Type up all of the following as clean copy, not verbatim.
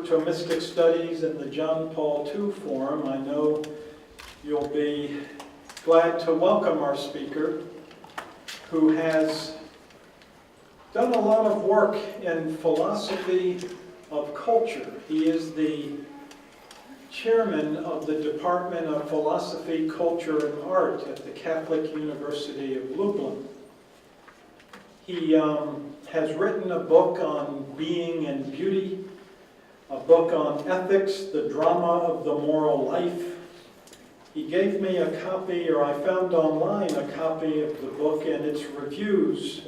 Thomistic Studies in the John Paul II Forum. I know you'll be glad to welcome our speaker, who has done a lot of work in philosophy of culture. He is the chairman of the Department of Philosophy, Culture, and Art at the Catholic University of Lublin. He has written a book on being and beauty, a book on ethics, the drama of the moral life. He gave me a copy, or I found online a copy of the book and its reviews.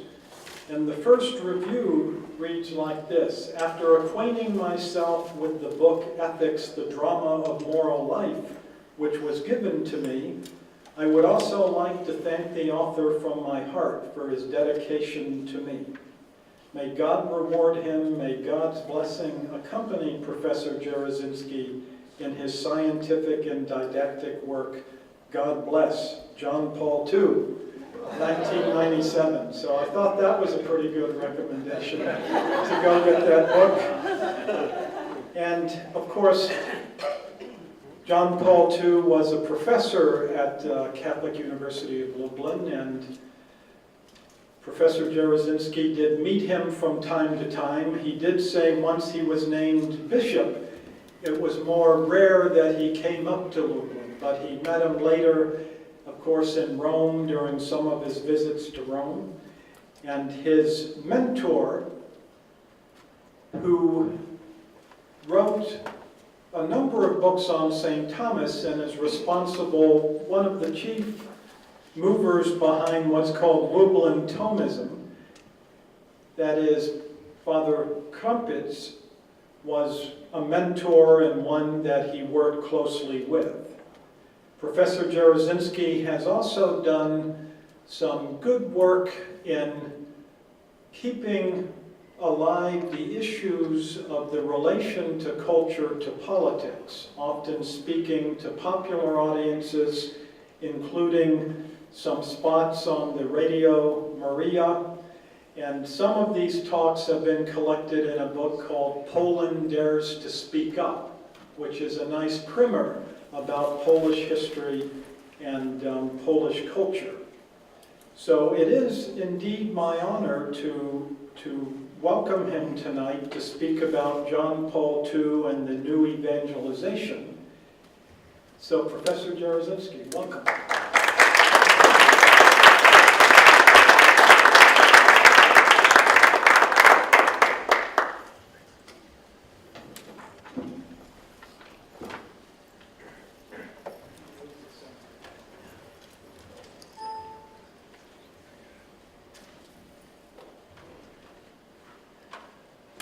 And the first review reads like this: after acquainting myself with the book Ethics, the Drama of Moral Life, which was given to me, I would also like to thank the author from my heart for his dedication to me. May God reward him, may God's blessing accompany Professor Jaroszynski in his scientific and didactic work, God Bless, John Paul II, 1997. So I thought that was a pretty good recommendation to go get that book. And of course, John Paul II was a professor at Catholic University of Lublin, and Professor Jaroszynski did meet him from time to time. He did say once he was named bishop, it was more rare that he came up to Lublin, but he met him later, of course, in Rome during some of his visits to Rome. And his mentor, who wrote a number of books on St. Thomas and is responsible, one of the chief movers behind what's called Lublin Thomism, that is, Father Crumpets, was a mentor and one that he worked closely with. Professor Jaroszynski has also done some good work in keeping alive the issues of the relation to culture to politics, often speaking to popular audiences, including some spots on the Radio Maria, and some of these talks have been collected in a book called Poland Dares to Speak Up, which is a nice primer about Polish history and Polish culture. So it is indeed my honor to welcome him tonight to speak about John Paul II and the new evangelization. So Professor Jaroszynski, welcome.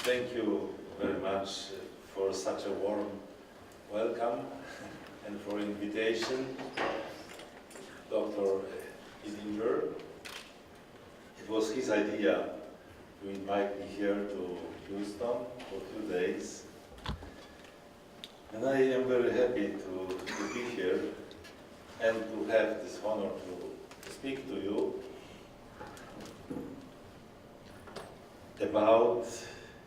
Thank you very much for such a warm welcome and for invitation, Dr. Isinger. It was his idea to invite me here to Houston for 2 days. And I am very happy to be here and to have this honor to speak to you about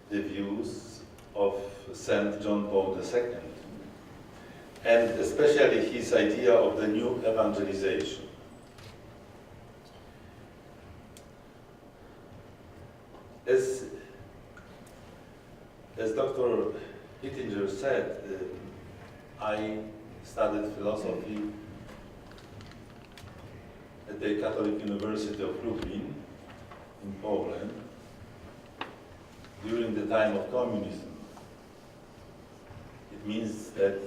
the views of St. John Paul II, and especially his idea of the new evangelization. As Dr. Hittinger said, I studied philosophy at the Catholic University of Lublin in Poland during the time of communism. It means that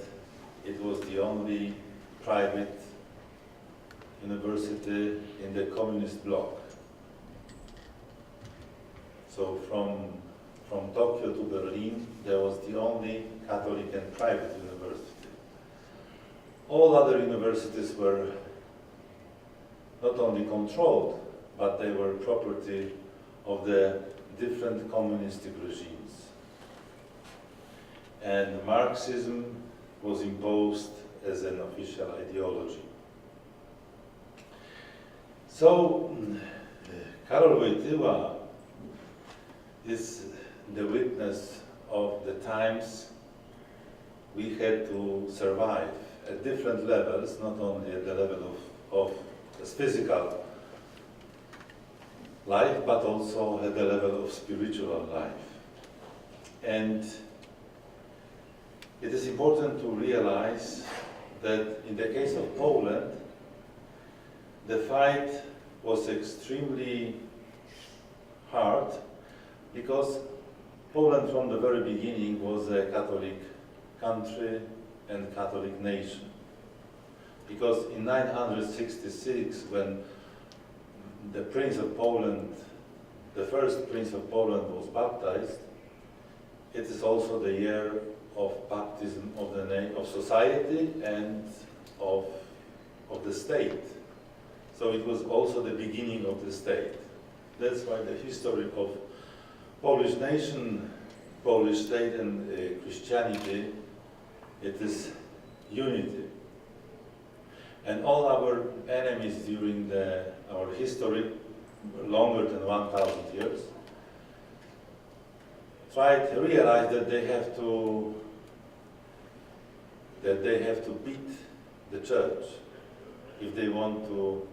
it was the only private university in the communist bloc. So from Tokyo to Berlin, there was the only Catholic and private university. All other universities were not only controlled, but they were property of the different communistic regimes. And Marxism was imposed as an official ideology. So, Karol Wojtyła is the witness of the times we had to survive at different levels, not only at the level of physical life, but also at the level of spiritual life. And it is important to realize that in the case of Poland, the fight was extremely hard because Poland from the very beginning was a Catholic country and Catholic nation. Because in 966, when the Prince of Poland, the first Prince of Poland was baptized, it is also the year of baptism of the name of society and of the state. So it was also the beginning of the state. That's why the history of Polish nation, Polish state and Christianity, it is unity. And all our enemies during our history, longer than 1,000 years, tried to realize that they have to beat the church if they want to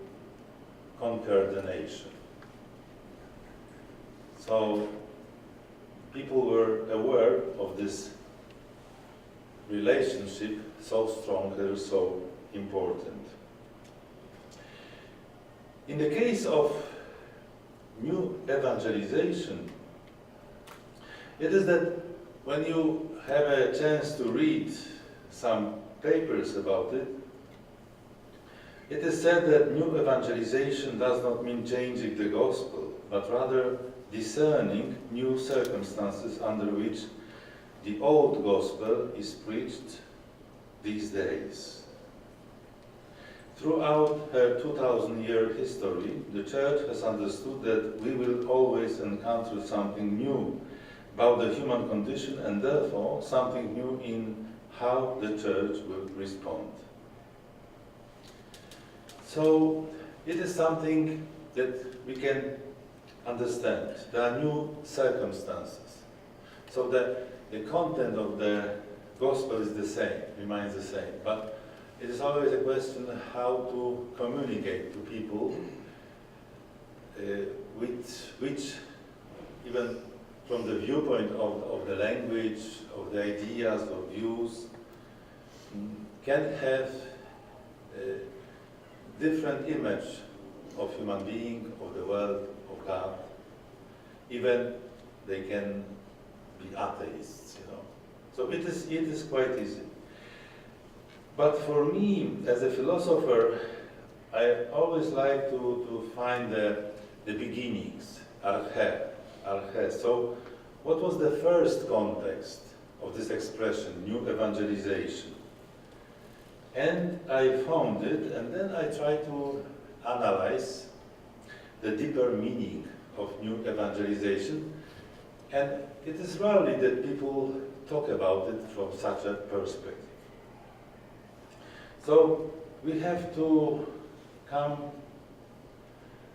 conquer the nation. So people were aware of this relationship so strong and so important. In the case of new evangelization, it is that when you have a chance to read some papers about it, it is said that new evangelization does not mean changing the gospel, but rather discerning new circumstances under which the old gospel is preached these days. Throughout her 2,000-year history, the Church has understood that we will always encounter something new about the human condition and therefore something new in how the Church will respond. So it is something that we can understand. There are new circumstances. So the content of the gospel is the same, remains the same. But it is always a question how to communicate to people which even from the viewpoint of the language, of the ideas, of views, can have a different image of human being, of the world, of God. Even they can be atheists, you know. So it is quite easy. But for me, as a philosopher, I always like to find the beginnings, arche. So what was the first context of this expression, new evangelization? And I found it, and then I try to analyze the deeper meaning of new evangelization. And it is rarely that people talk about it from such a perspective. So we have to come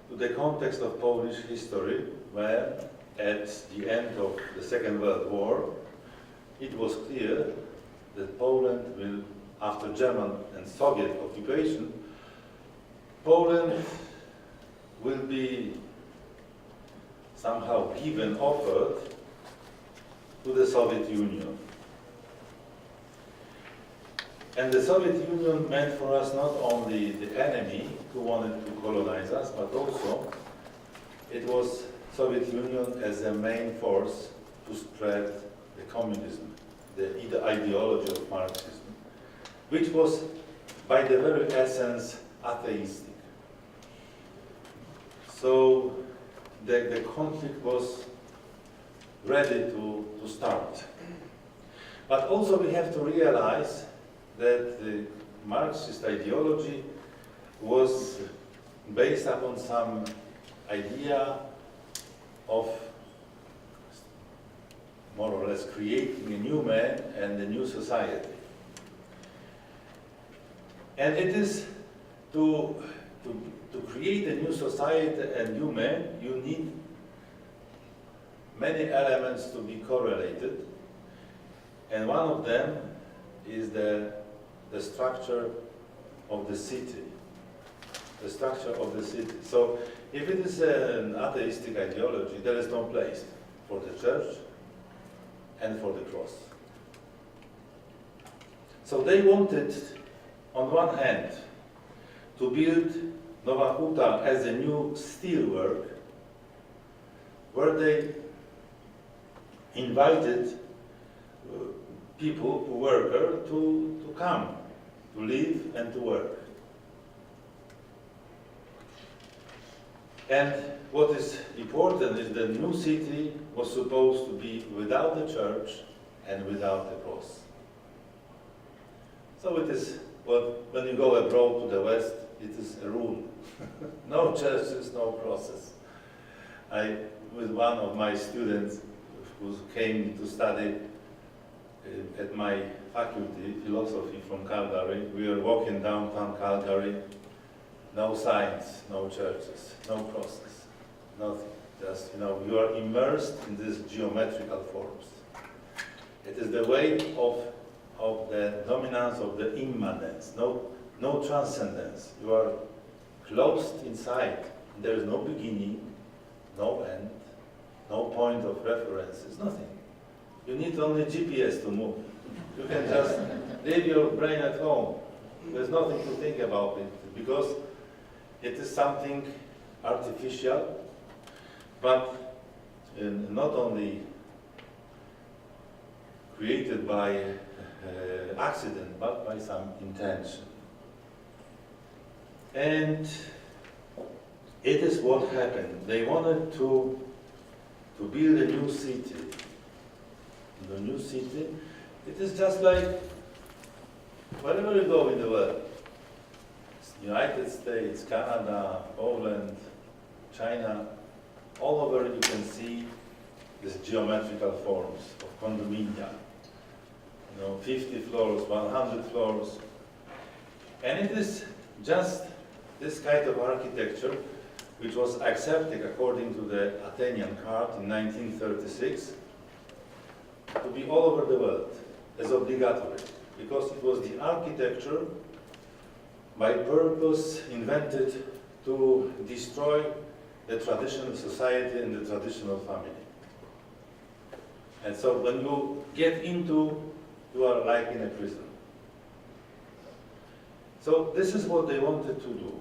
to the context of Polish history, where at the end of the Second World War, it was clear that Poland will, after German and Soviet occupation, Poland will be somehow given, offered to the Soviet Union. And the Soviet Union meant for us not only the enemy who wanted to colonize us, but also it was Soviet Union as the main force to spread the communism, the ideology of Marxism, which was by the very essence atheistic. So the conflict was ready to start. But also we have to realize that the Marxist ideology was based upon some idea of more or less creating a new man and a new society. And it is to create a new society and new man, you need many elements to be correlated. And one of them is the structure of the city. The structure of the city. So if it is an atheistic ideology, there is no place for the church and for the cross. So they wanted, on one hand, to build Nowa Huta as a new steelwork, where they invited people, workers, to come, to live and to work. And what is important is the new city was supposed to be without the church and without the cross. So it is, when you go abroad to the West, it is a rule. No churches, no crosses. With one of my students who came to study at my faculty, philosophy from Calgary, we were walking downtown Calgary, no signs, no churches, no crosses, nothing. Just, you are immersed in these geometrical forms. It is the way of the dominance of the immanence, no transcendence. You are closed inside. There is no beginning, no end, no point of reference. It's nothing. You need only GPS to move. You can just leave your brain at home. There's nothing to think about it, because it is something artificial, but not only created by accident, but by some intention. And it is what happened. They wanted to build a new city. The new city, it is just like wherever you go in the world, United States, Canada, Poland, China, all over you can see these geometrical forms of condominia. 50 floors, 100 floors. And it is just this kind of architecture which was accepted according to the Athenian Card in 1936 to be all over the world as obligatory, because it was the architecture by purpose invented to destroy the traditional society and the traditional family. And so when you get into, you are like in a prison. So this is what they wanted to do.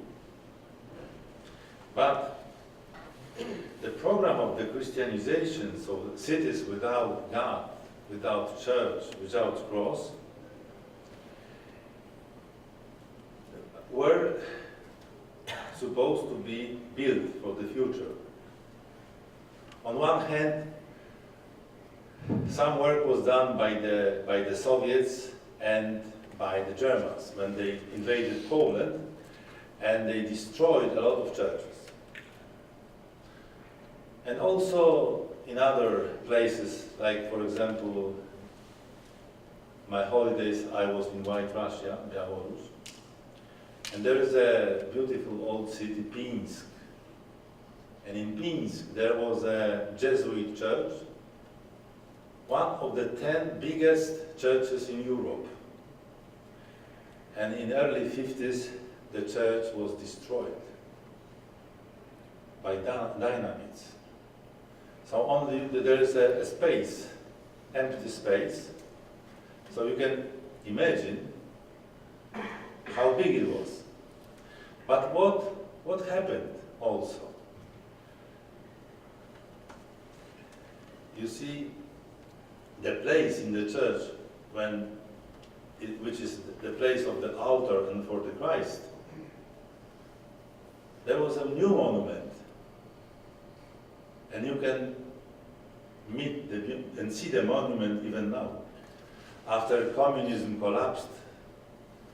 But the program of the Christianization, so cities without God, without church, without cross, were supposed to be built for the future. On one hand, some work was done by the Soviets and by the Germans when they invaded Poland, and they destroyed a lot of churches. And also in other places, like for example, my holidays, I was in White Russia, Belarus, and there is a beautiful old city, Pinsk. And in Pinsk, there was a Jesuit church, one of the 10 biggest churches in Europe. And in early 50s, the church was destroyed by dynamite. So only there is a space, empty space. So you can imagine how big it was. But what happened also? You see, the place in the church which is the place of the altar and for the Christ, there was a new monument. And you can meet and see the monument even now. After communism collapsed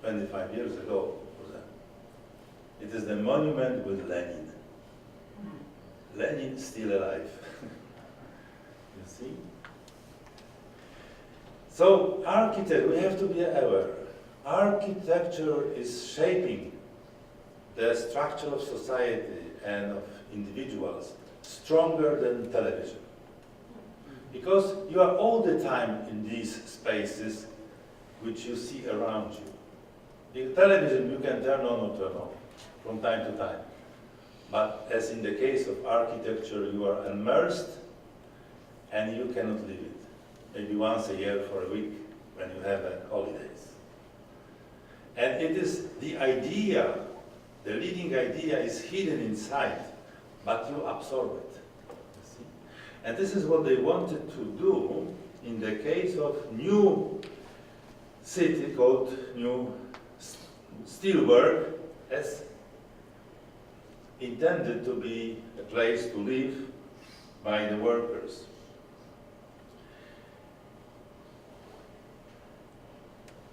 25 years ago, it is the monument with Lenin. Lenin is still alive. You see? So architecture, we have to be aware. Architecture is shaping the structure of society and of individuals stronger than television. Because you are all the time in these spaces which you see around you. The television you can turn on or turn off from time to time. But as in the case of architecture, you are immersed and you cannot leave it. Maybe once a year for a week when you have holidays. And it is the idea, the leading idea is hidden inside, but you absorb it. See? And this is what they wanted to do in the case of new city called New Steelwork, as intended to be a place to live by the workers.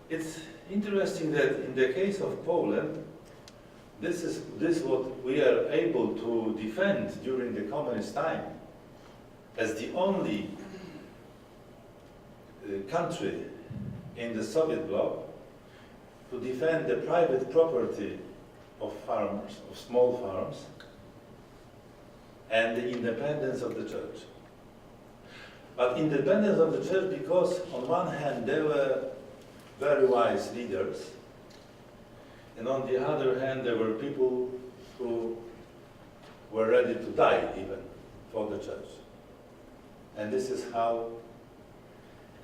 It's interesting that in the case of Poland, this is what we are able to defend during the communist time as the only country in the Soviet bloc to defend the private property of farmers, of small farms, and the independence of the church. But independence of the church because on one hand there were very wise leaders, and on the other hand there were people who were ready to die even for the church. And this is how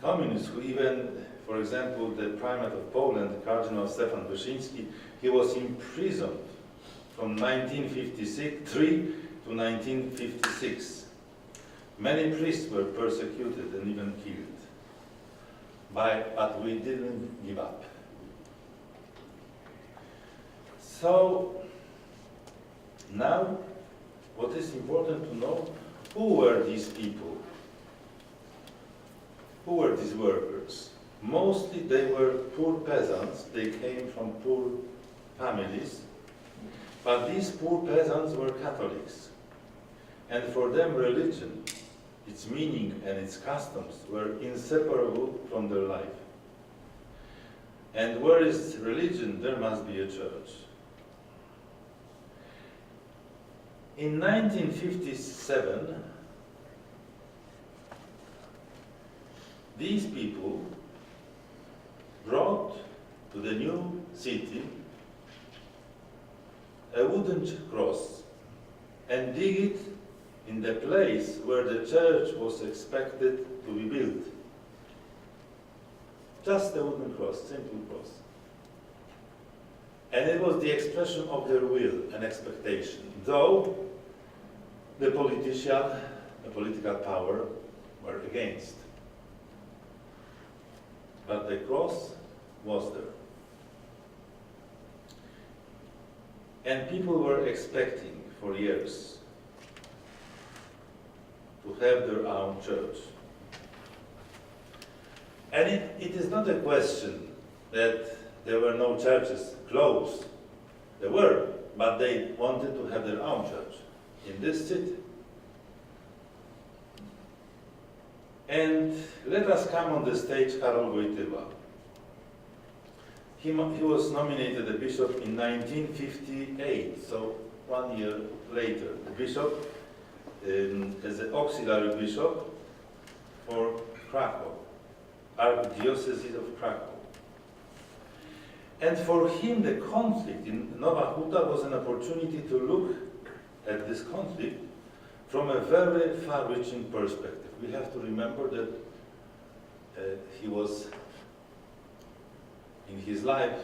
communists who even, for example, the Primate of Poland, Cardinal Stefan Wyszyński, he was imprisoned from 1953 to 1956. Many priests were persecuted and even killed. But we didn't give up. So now, what is important to know, who were these people? Who were these workers? Mostly they were poor peasants, they came from poor families, but these poor peasants were Catholics. And for them religion, its meaning and its customs were inseparable from their life. And where is religion, there must be a church. In 1957, these people brought to the new city a wooden cross and dig it in the place where the church was expected to be built. Just a wooden cross, simple cross. And it was the expression of their will and expectation, though the political power were against. But the cross was there. And people were expecting for years to have their own church. And it is not a question that there were no churches close. There were, but they wanted to have their own church in this city. And let us come on the stage Karol Wojtyła. He was nominated a bishop in 1958, so 1 year later. The bishop as an auxiliary bishop for Krakow, Archdiocese of Krakow. And for him the conflict in Nowa Huta was an opportunity to look at this conflict from a very far-reaching perspective. We have to remember that he was, in his life,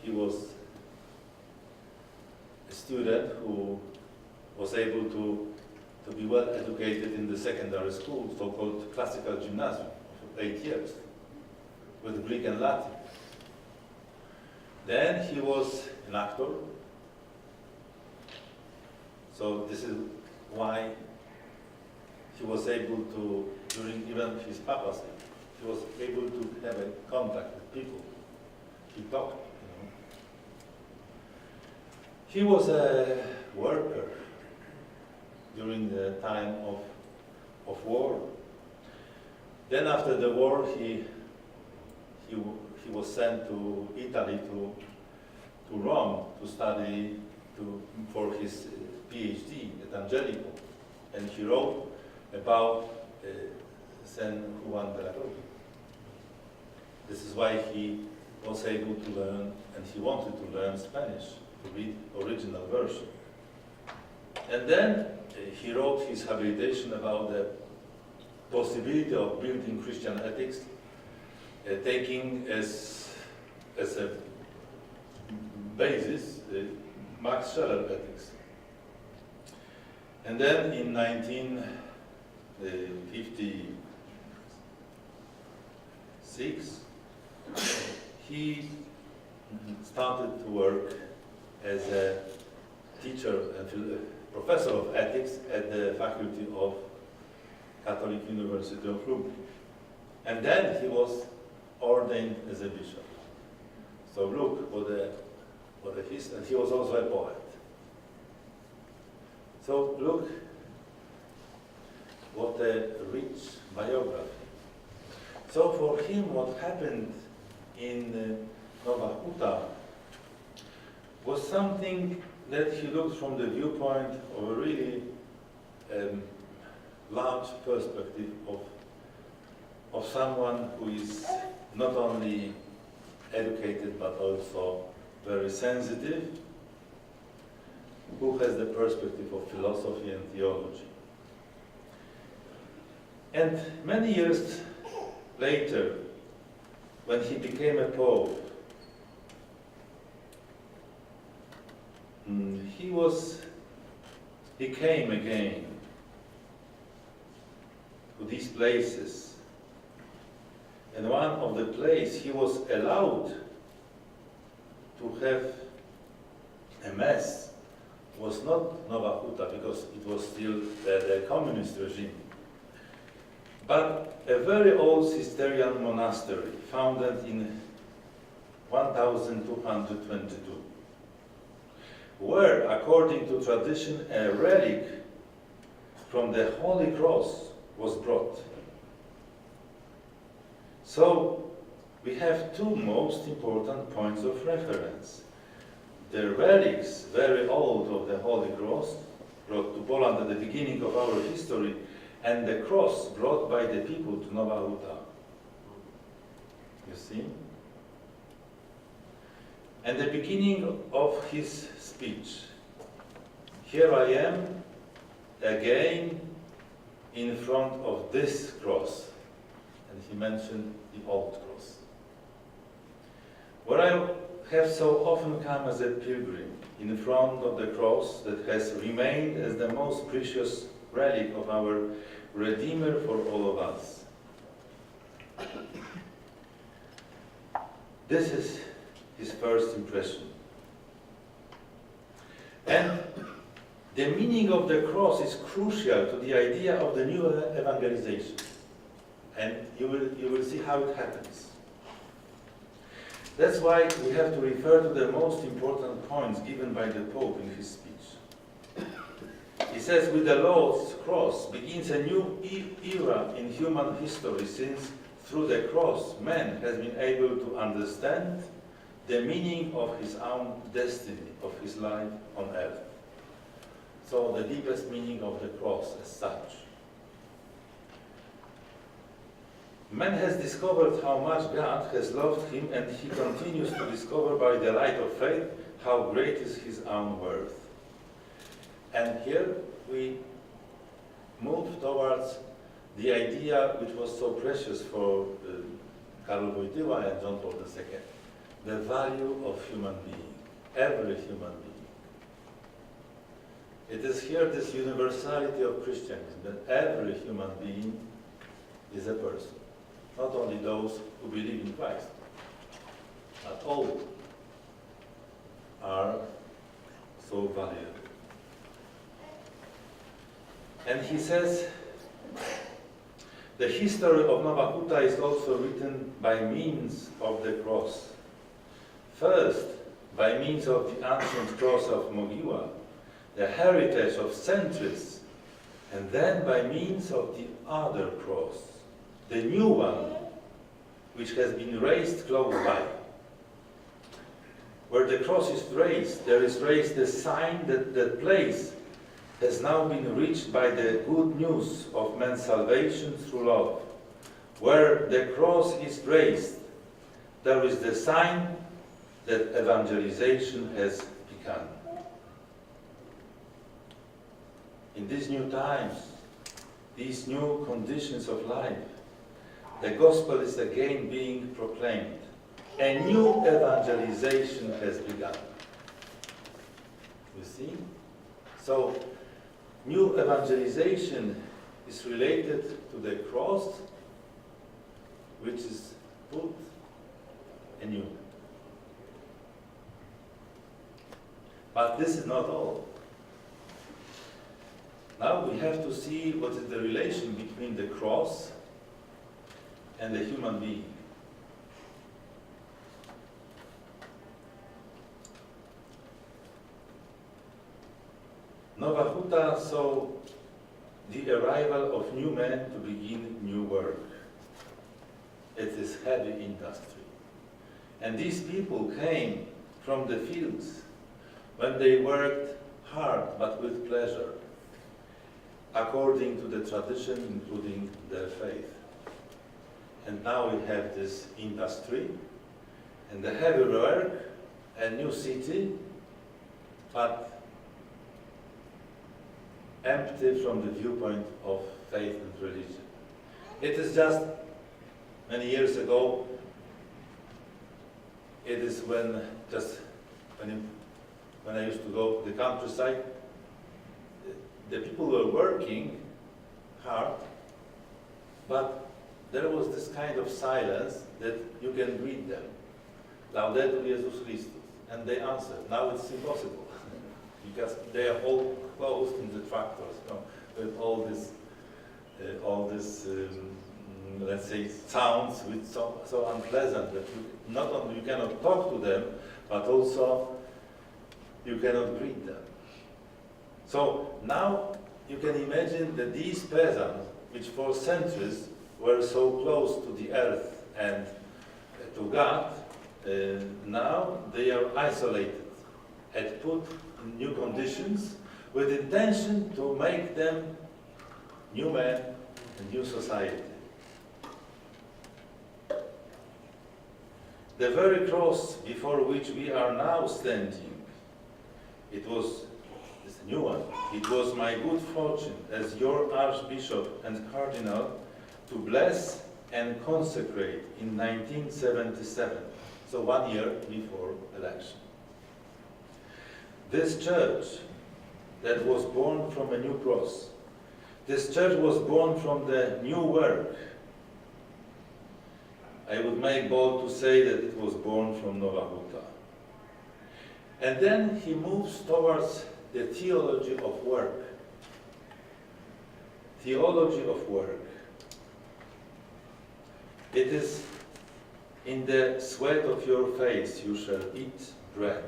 he was a student who was able to be well educated in the secondary school, so-called classical gymnasium, for 8 years, with Greek and Latin. Then he was an actor, so this is why he was able to, during even his papacy, he was able to have a contact with people. He talked, you know. He was a worker during the time of war. Then after the war, he was sent to Italy, to Rome, to study for his PhD at Angelico, and he wrote about San Juan de la Cruz. This is why he was able to learn, and he wanted to learn Spanish, to read original version. And then he wrote his habilitation about the possibility of building Christian ethics, taking as a basis Max Scheler ethics. And then in 1956, he started to work as a teacher and professor of ethics at the faculty of Catholic University of Lublin. And then he was ordained as a bishop. So look for the history, and he was also a poet. So look what a rich biography. So for him, what happened in Nowa Huta was something that he looked from the viewpoint of a really large perspective of someone who is not only educated but also very sensitive, who has the perspective of philosophy and theology. And many years later, when he became a pope, he came again to these places. And one of the places he was allowed to have a mass was not Nowa Huta, because it was still the communist regime, but a very old Cistercian monastery founded in 1222, where, according to tradition, a relic from the Holy Cross was brought. So we have two most important points of reference. The relics, very old, of the Holy Cross, brought to Poland at the beginning of our history, and the cross brought by the people to Nowa Huta. You see? And the beginning of his speech. Here I am again in front of this cross. And he mentioned the old cross, where I have so often come as a pilgrim in front of the cross that has remained as the most precious relic of our Redeemer for all of us. This is his first impression. And the meaning of the cross is crucial to the idea of the new evangelization. And you will see how it happens. That's why we have to refer to the most important points given by the Pope in his speech. He says, with the Lord's cross begins a new era in human history, since through the cross man has been able to understand the meaning of his own destiny, of his life on earth. So the deepest meaning of the cross as such. Man has discovered how much God has loved him, and he continues to discover by the light of faith how great is his own worth. And here we move towards the idea which was so precious for Karol Wojtyła and John Paul II, the value of human being, every human being. It is here this universality of Christianism, that every human being is a person. Not only those who believe in Christ, but all are so valuable. And he says, the history of Nowa Huta is also written by means of the cross. First, by means of the ancient cross of Mogiła, the heritage of centuries, and then by means of the other cross, the new one, which has been raised close by. Where the cross is raised, there is raised the sign that that place has now been reached by the good news of man's salvation through love. Where the cross is raised, there is the sign that evangelization has begun. In these new times, these new conditions of life, the gospel is again being proclaimed. A new evangelization has begun. You see? So, new evangelization is related to the cross, which is put anew. But this is not all. Now we have to see what is the relation between the cross and the human being. Nowa Huta saw the arrival of new men to begin new work. It is heavy industry. And these people came from the fields when they worked hard but with pleasure, according to the tradition, including their faith. And now we have this industry and the heavy work, a new city, but empty from the viewpoint of faith and religion. It is just many years ago, it is when I used to go to the countryside, the people were working hard, but there was this kind of silence that you can greet them. Laudetur Jesus Christus. And they answered. Now it's impossible because they are all closed in the tractors, with all this, let's say, sounds which so unpleasant that not only you cannot talk to them, but also you cannot greet them. So now you can imagine that these peasants, which for centuries were so close to the earth and to God, now they are isolated and put in new conditions with intention to make them new men and new society. The very cross before which we are now standing, it's a new one. It was my good fortune as your Archbishop and Cardinal to bless and consecrate in 1977, so 1 year before election. This church that was born from a new cross, this church was born from the new work. I would make bold to say that it was born from Nowa Huta. And then he moves towards the theology of work. Theology of work. It is in the sweat of your face you shall eat bread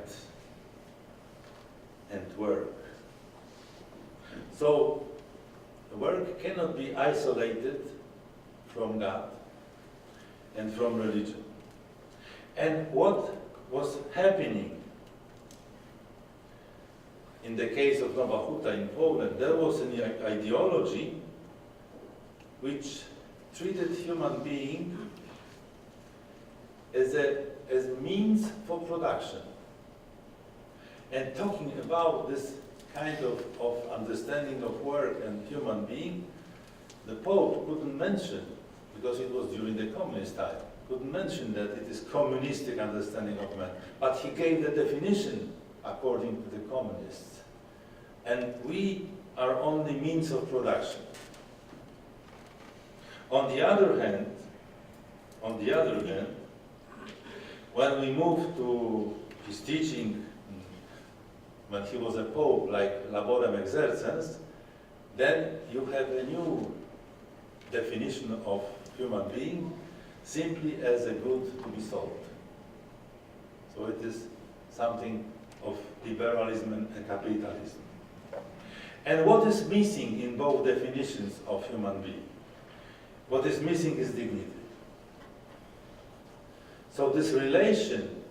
and work. So, work cannot be isolated from God and from religion. And what was happening in the case of Nowa Huta in Poland, there was an ideology which treated human being as a means for production. And talking about this kind of understanding of work and human being, the Pope couldn't mention, because it was during the communist time, couldn't mention that it is communistic understanding of man, but he gave the definition according to the communists. And we are only means of production. On the other hand, when we move to his teaching, when he was a pope, like laborem exercens, then you have a new definition of human being, simply as a good to be sold. So it is something of liberalism and capitalism. And what is missing in both definitions of human being? What is missing is dignity. So this relation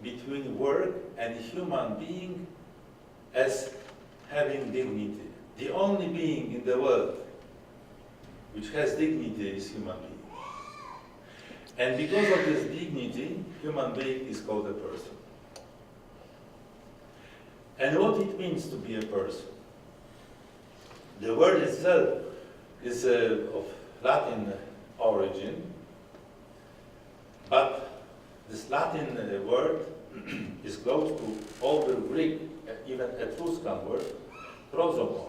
between work and human being as having dignity. The only being in the world which has dignity is human being. And because of this dignity, human being is called a person. And what it means to be a person? The word itself is of Latin origin, but this Latin word is close to older Greek, even Etruscan word, prosopon.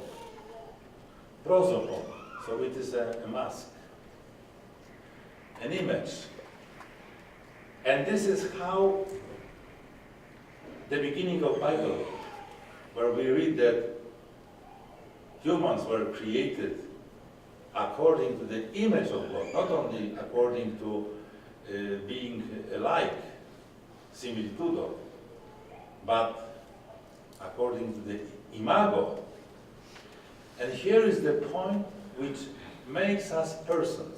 Prosopon, so it is a mask, an image. And this is how the beginning of Bible, where we read that humans were created according to the image of God, not only according to being alike, similitudo, but according to the imago. And here is the point which makes us persons.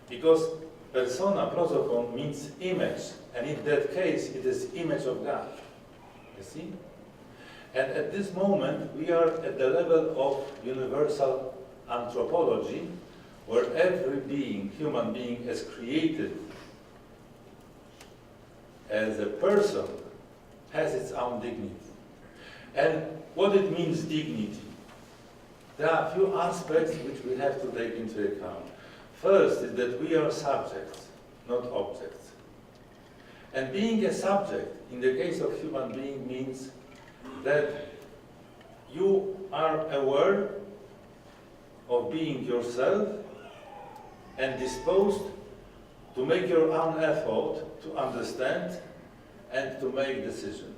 Because persona, prosopon, means image, and in that case it is image of God. You see? And at this moment we are at the level of universal anthropology, where every being, human being, is created as a person, has its own dignity. And what it means, dignity? There are a few aspects which we have to take into account. First is that we are subjects, not objects. And being a subject, in the case of human being, means that you are aware of being yourself and disposed to make your own effort to understand and to make decisions.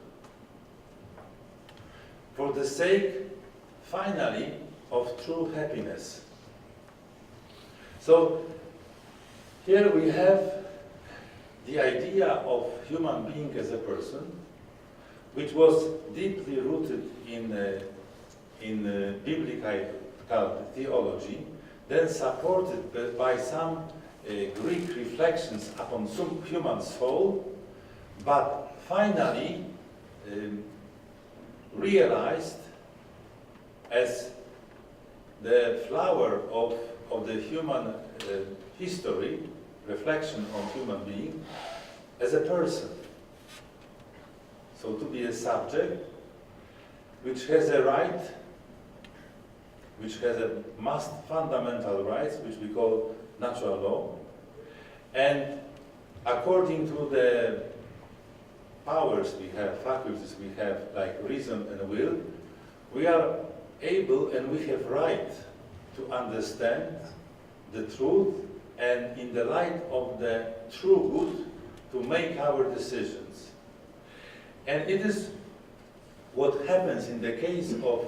For the sake, finally, of true happiness. So, here we have the idea of human being as a person, which was deeply rooted in biblical theology, then supported by some Greek reflections upon some human soul, but finally realized as the flower of the human history, reflection on human being, as a person. So to be a subject which has a right, which has a most fundamental rights, which we call natural law, and according to the powers we have, faculties we have, like reason and will, we are able and we have right to understand the truth, and in the light of the true good, to make our decisions. And it is what happens in the case of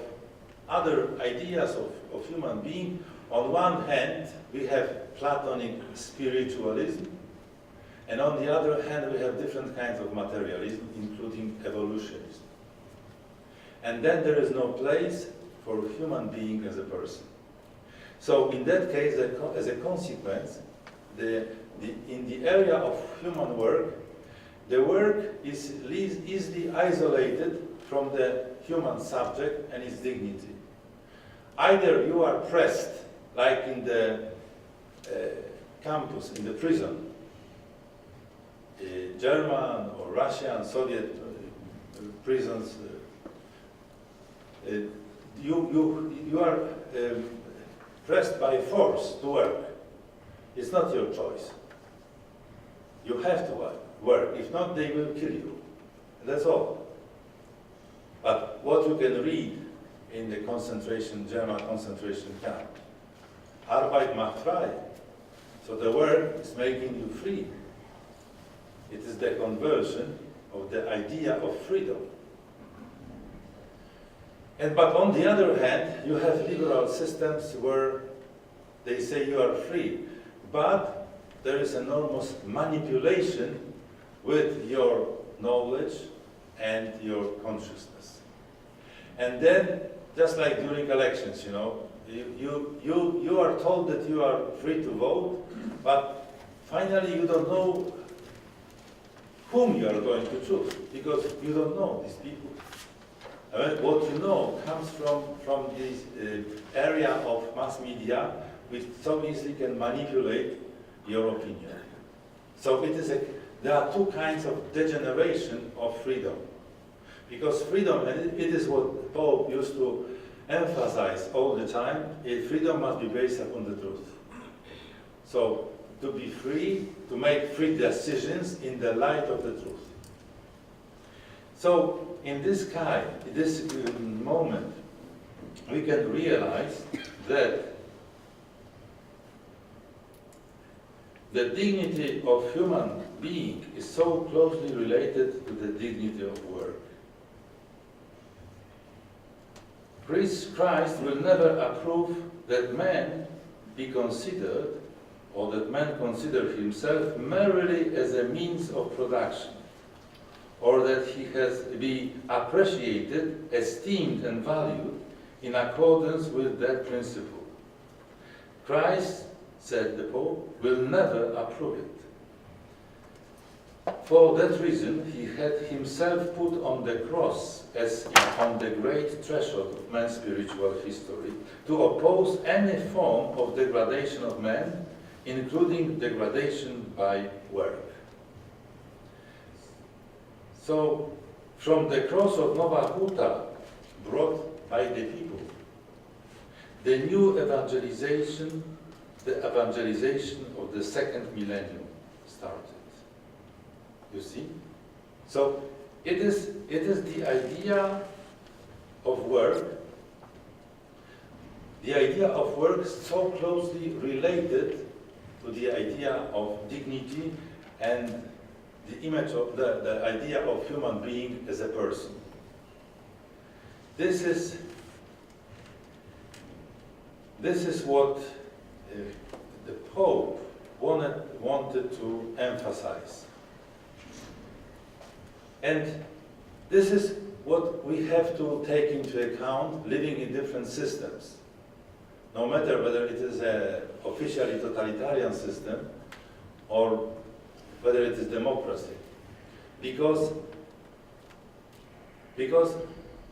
other ideas of human being. On one hand, we have Platonic spiritualism, and on the other hand, we have different kinds of materialism, including evolutionism. And then there is no place for human being as a person. So in that case, as a consequence, in the area of human work, the work is easily isolated from the human subject and its dignity. Either you are pressed, like in the campus, in the prison, German or Russian, Soviet prisons, you are pressed by force to work. It's not your choice. You have to work. If not, they will kill you. That's all. But what you can read in the German concentration camp, Arbeit macht frei. So the work is making you free. It is the conversion of the idea of freedom. But on the other hand, you have liberal systems where they say you are free, but there is enormous manipulation with your knowledge and your consciousness. And then, just like during elections, you are told that you are free to vote, but finally you don't know whom you are going to choose, because you don't know these people. What you know comes from this area of mass media, which so easily can manipulate your opinion. So there are two kinds of degeneration of freedom. Because freedom, and it is what Paul used to emphasize all the time, freedom must be based upon the truth. So to be free, to make free decisions in the light of the truth. So in this moment, we can realize that the dignity of human being is so closely related to the dignity of work. Christ will never approve that man be considered, or that man consider himself merely as a means of production, or that he has be appreciated, esteemed, and valued in accordance with that principle. Christ, said the Pope, will never approve it. For that reason, he had himself put on the cross as on the great threshold of man's spiritual history to oppose any form of degradation of man, including degradation by work. So, from the cross of Nova Huta, brought by the people, the new evangelization, the evangelization of the second millennium started. You see? So it is the idea of work. The idea of work is so closely related to the idea of dignity and the image of the idea of human being as a person. This is what the Pope wanted to emphasize. And this is what we have to take into account living in different systems. No matter whether it is an officially totalitarian system or whether it is democracy. Because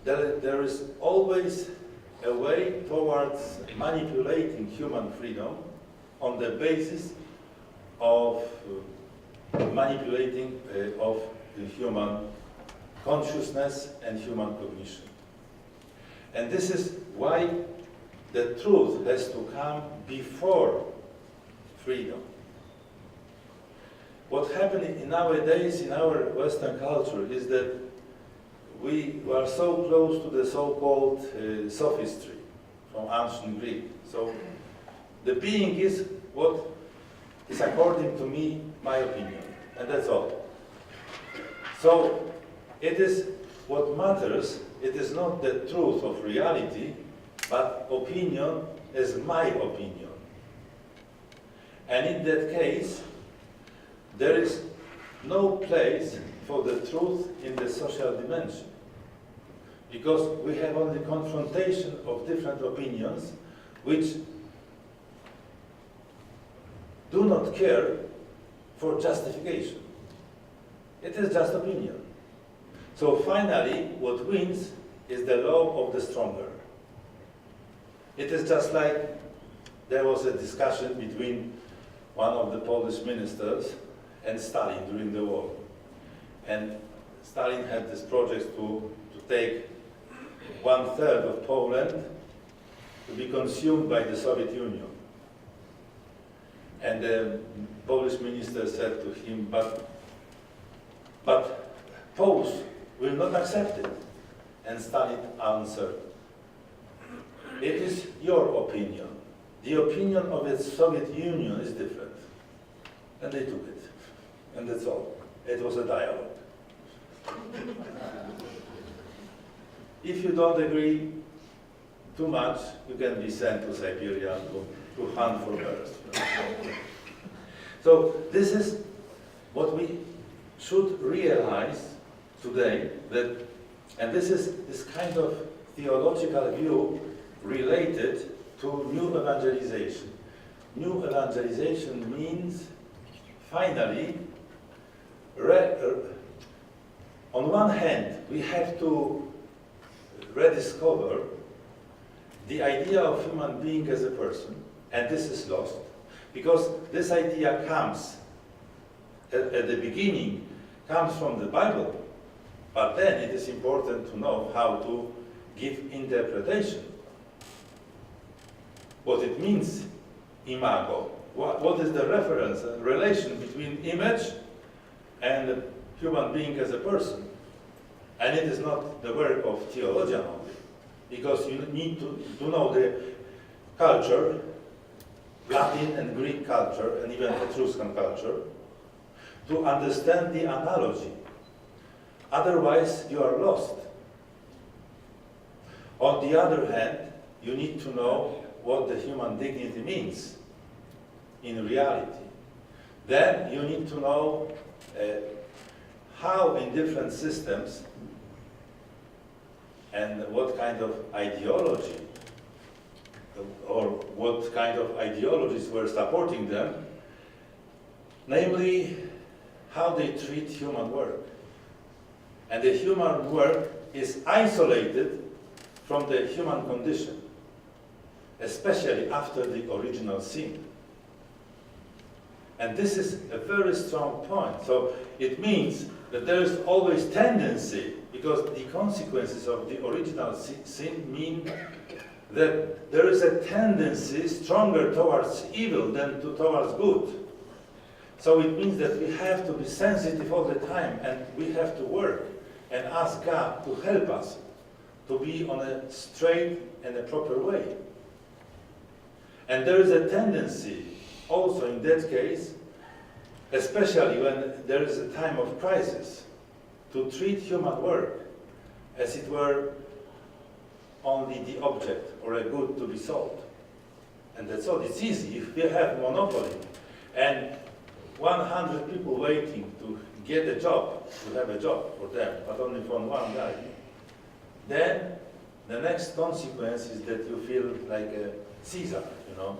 there is always a way towards manipulating human freedom on the basis of manipulating of human consciousness and human cognition. And this is why the truth has to come before freedom. What happened nowadays in our Western culture is that we are so close to the so-called sophistry from ancient Greek. So the being is what is, according to me, my opinion, and that's all. So it is what matters. It is not the truth of reality, but opinion as my opinion. And in that case, there is no place for the truth in the social dimension, because we have only confrontation of different opinions which do not care for justification. It is just opinion. So finally, what wins is the law of the stronger. It is just like there was a discussion between one of the Polish ministers and Stalin during the war. And Stalin had this project to take 1/3 of Poland to be consumed by the Soviet Union. And the Polish minister said to him, but Poles will not accept it. And Stalin answered, it is your opinion. The opinion of the Soviet Union is different. And they took it. And that's all. It was a dialogue. If you don't agree too much, you can be sent to Siberia to hunt for birds. So this is what we should realize today, and this is this kind of theological view related to new evangelization. New evangelization means finally, on one hand, we have to rediscover the idea of human being as a person, and this is lost, because this idea comes at the beginning comes from the Bible, but then it is important to know how to give interpretation. What it means, imago. What is the reference, relation between image and the human being as a person? And it is not the work of theologian only, because you need to know the culture, Latin and Greek culture, and even Etruscan culture, to understand the analogy. Otherwise, you are lost. On the other hand, you need to know what the human dignity means in reality. Then you need to know how in different systems and what kind of ideology or what kind of ideologies were supporting them, namely how they treat human work. And the human work is isolated from the human condition, especially after the original sin. And this is a very strong point. So it means that there is always tendency, because the consequences of the original sin mean that there is a tendency stronger towards evil than towards good. So it means that we have to be sensitive all the time, and we have to work and ask God to help us to be on a straight and a proper way. And there is a tendency also in that case, especially when there is a time of crisis, to treat human work as it were only the object or a good to be sold. And that's all. It's easy. If we have monopoly and 100 people waiting to get a job, to have a job for them, but only from one guy, then the next consequence is that you feel like a Caesar, you know.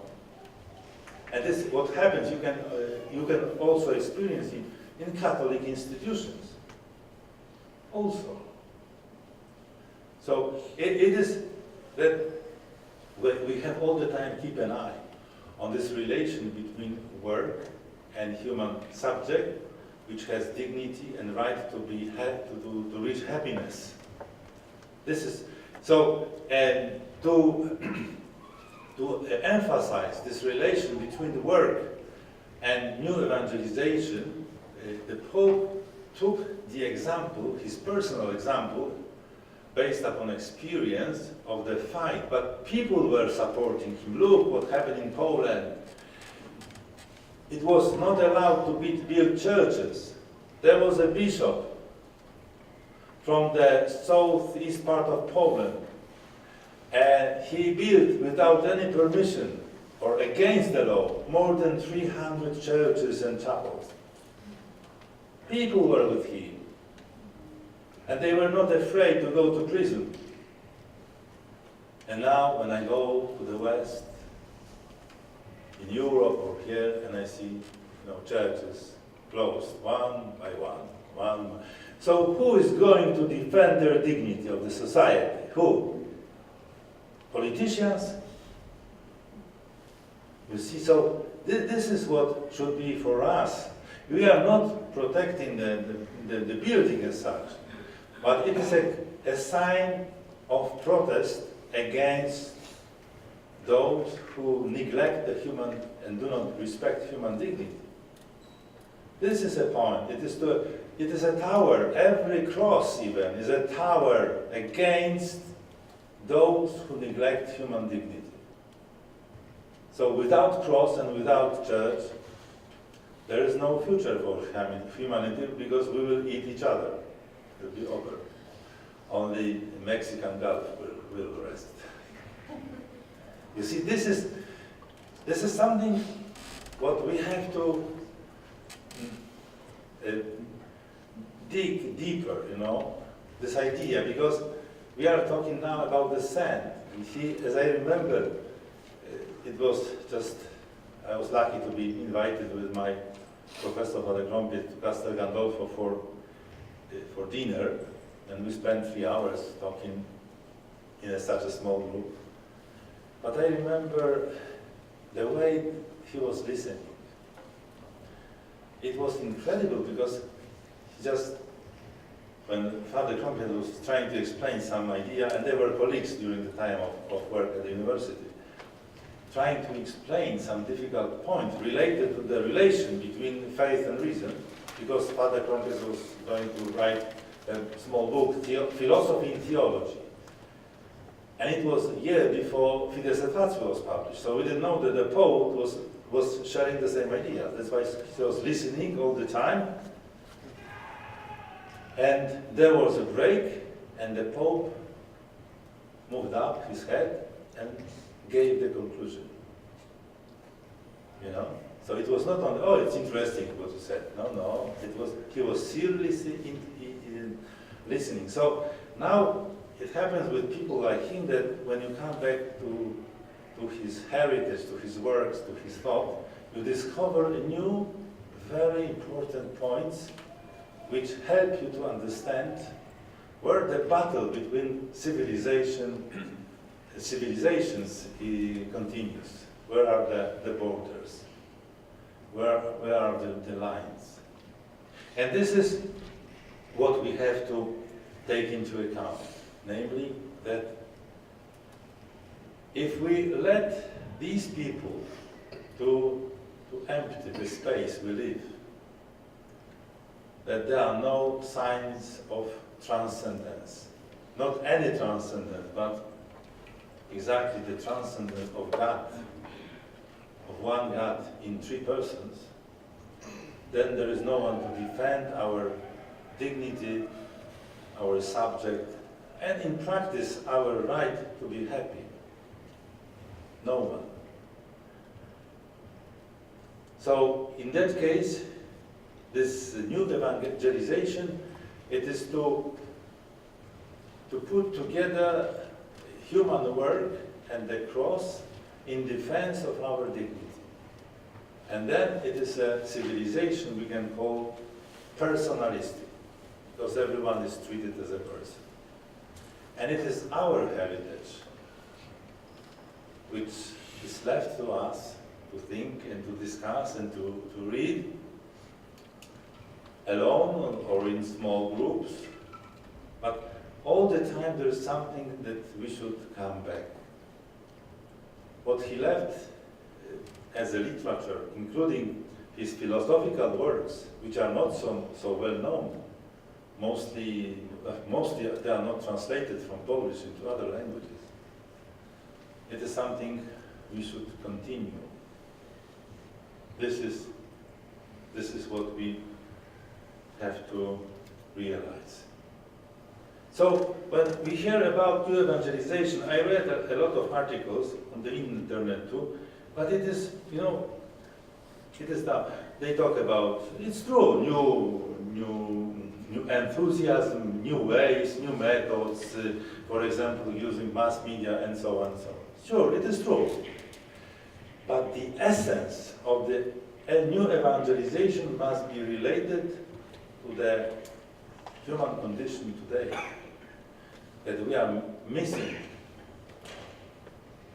And this is what happens. You can also experience it in Catholic institutions also. So it is that we have all the time keep an eye on this relation between work and human subject, which has dignity and right to be to reach happiness. This is so, and to emphasize this relation between the work and new evangelization, the Pope took the example, his personal example, based upon experience of the fight, but people were supporting him. Look what happened in Poland. It was not allowed to build churches. There was a bishop from the southeast part of Poland, and he built without any permission or against the law more than 300 churches and chapels. People were with him, and they were not afraid to go to prison. And now when I go to the West, in Europe or here, and I see churches closed one by one. So who is going to defend their dignity of the society? Who? Politicians? You see, so this is what should be for us. We are not protecting the building as such, but it is a sign of protest against those who neglect the human and do not respect human dignity. This is a point. It is a tower. Every cross even is a tower against those who neglect human dignity. So without cross and without church, there is no future for humanity, because we will eat each other. It will be over. Only Mexican Gulf will rest. You see, this is something what we have to dig deeper, this idea, because we are talking now about the sand. You see, as I remember, it was just, I was lucky to be invited with my Professor Father Grombiet to Castel Gandolfo for dinner, and we spent 3 hours talking in such a small group. But I remember the way he was listening. it was incredible because just when Father Kronpieter was trying to explain some idea, and they were colleagues during the time of work at the university, trying to explain some difficult point related to the relation between faith and reason, because Father Kronpieter was going to write a small book, Philosophy in Theology. And it was a year before Fides et Fatio was published, so we didn't know that the Pope was sharing the same idea. That's why he was listening all the time. And there was a break, and the Pope moved up his head and gave the conclusion. You know? So it was not only, oh, it's interesting what you said. No, he was seriously listening. So now it happens with people like him that when you come back to his heritage, to his works, to his thought, you discover a new, very important points which help you to understand where the battle between civilizations continues. Where are the borders? Where are the lines? And this is what we have to take into account. Namely, that if we let these people to empty the space we live, that there are no signs of transcendence. Not any transcendence, but exactly the transcendence of God, of one God in three persons, then there is no one to defend our dignity, our subject, and in practice, our right to be happy. No one. So, in that case, this new evangelization, it is to put together human work and the cross in defense of our dignity. And then it is a civilization we can call personalistic, because everyone is treated as a person. And it is our heritage, which is left to us to think and to discuss and to read, alone or in small groups. But all the time there is something that we should come back. What he left as a literature, including his philosophical works, which are not so well known, mostly they are not translated from Polish into other languages. It is something we should continue. This is what we have to realize. So when we hear about new evangelization, I read a lot of articles on the internet too, but it is, it is now, they talk about, it's true, new enthusiasm, new ways, new methods, for example, using mass media and so on and so on. Sure, it is true. But the essence of the new evangelization must be related to the human condition today. That we are missing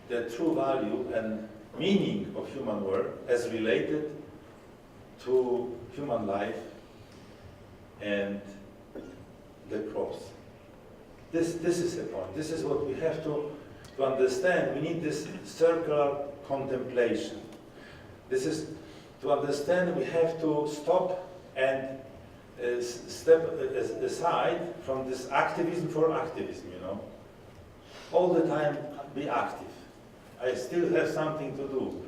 the true value and meaning of human work as related to human life and the cross. This is the point. This is what we have to understand. We need this circular contemplation. This is to understand we have to stop and step aside from this activism for activism, All the time be active. I still have something to do.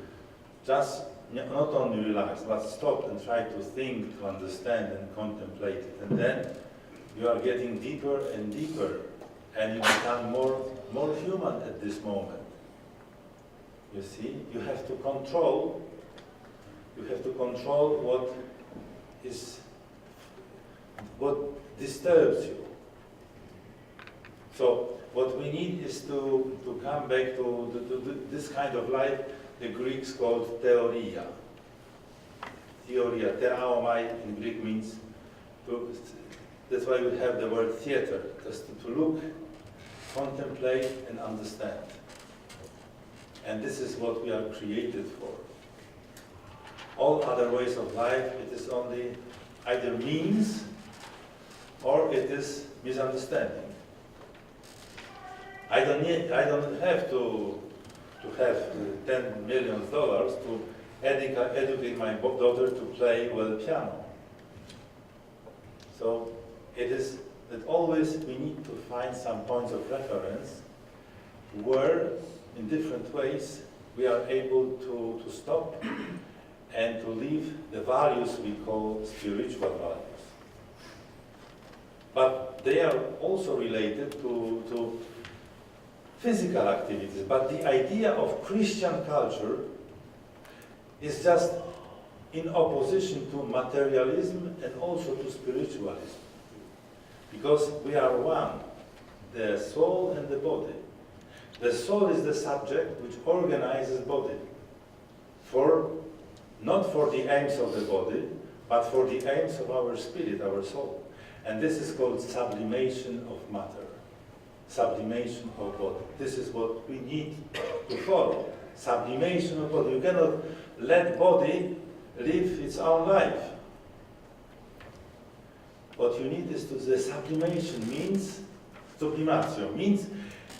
Just not only relax, but stop and try to think, to understand and contemplate it. And then you are getting deeper and deeper, and you become more human at this moment. You see, you have to control what disturbs you. So what we need is to come back to this kind of life the Greeks called theoria. Theoria, theaomai in Greek means that's why we have the word theater, just to look, contemplate and understand. And this is what we are created for. All other ways of life, it is only either means or it is misunderstanding. I don't have to have $10 million to educate my daughter to play well piano. So it is that always we need to find some points of reference where, in different ways, we are able to stop and to live the values we call spiritual values. But they are also related to physical activities. But the idea of Christian culture is just in opposition to materialism and also to spiritualism. Because we are one, the soul and the body. The soul is the subject which organizes body, not for the aims of the body, but for the aims of our spirit, our soul. And this is called sublimation of matter, sublimation of body. This is what we need to follow, sublimation of body. You cannot let body live its own life. What you need is the sublimation means, sublimatio, means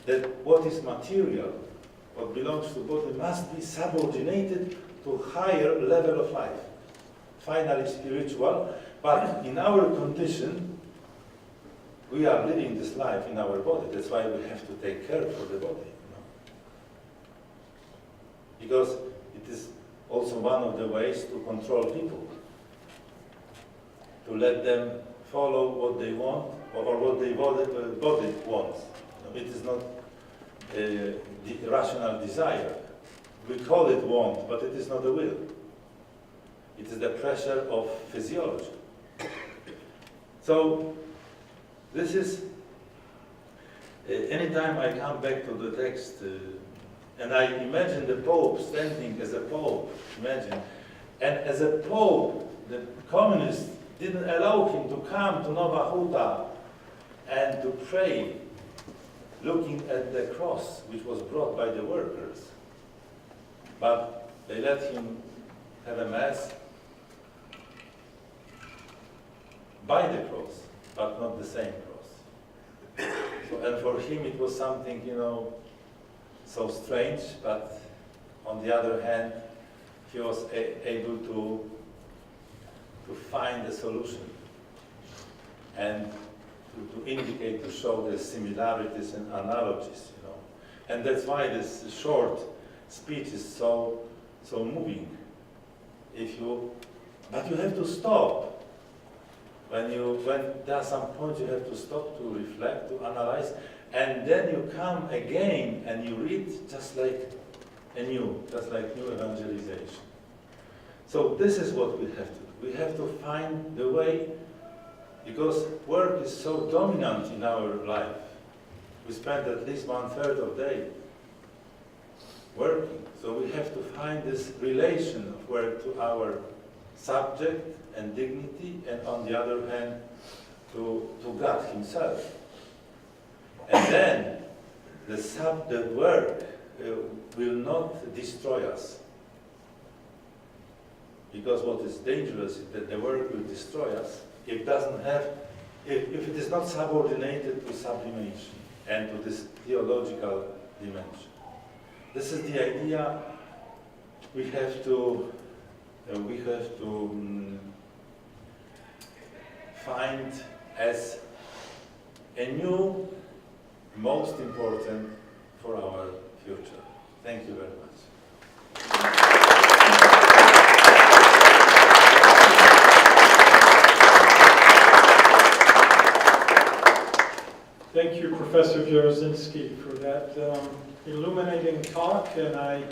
that what is material, what belongs to body, must be subordinated to higher level of life. Finally spiritual, but in our condition, we are living this life in our body. That's why we have to take care for the body. Because it is also one of the ways to control people. To let them follow what they want or what the body wants. It is not the rational desire. We call it want, but it is not a will. It is the pressure of physiology. So, this is, anytime I come back to the text, and I imagine the Pope standing as a Pope, imagine, and as a Pope, the communists didn't allow him to come to Nowa Huta and to pray, looking at the cross which was brought by the workers. But they let him have a mass by the cross, but not the same cross. So, and for him it was something, so strange, but on the other hand, he was able to find a solution and to indicate, to show the similarities and analogies, And that's why this short speech is so moving. But you have to stop. When there are some points you have to stop, to reflect, to analyze, and then you come again and you read just like new evangelization. So this is what we have to do. We have to find the way, because work is so dominant in our life. We spend at least 1/3 of the day working. So we have to find this relation of work to our subject and dignity, and on the other hand, to God Himself. And then the work will not destroy us. Because what is dangerous is that the work will destroy us if it is not subordinated to sublimation and to this theological dimension. This is the idea we have to find as a new, most important for our future. Thank you very much. Thank you, Professor Jaroszynski, for that illuminating talk, and I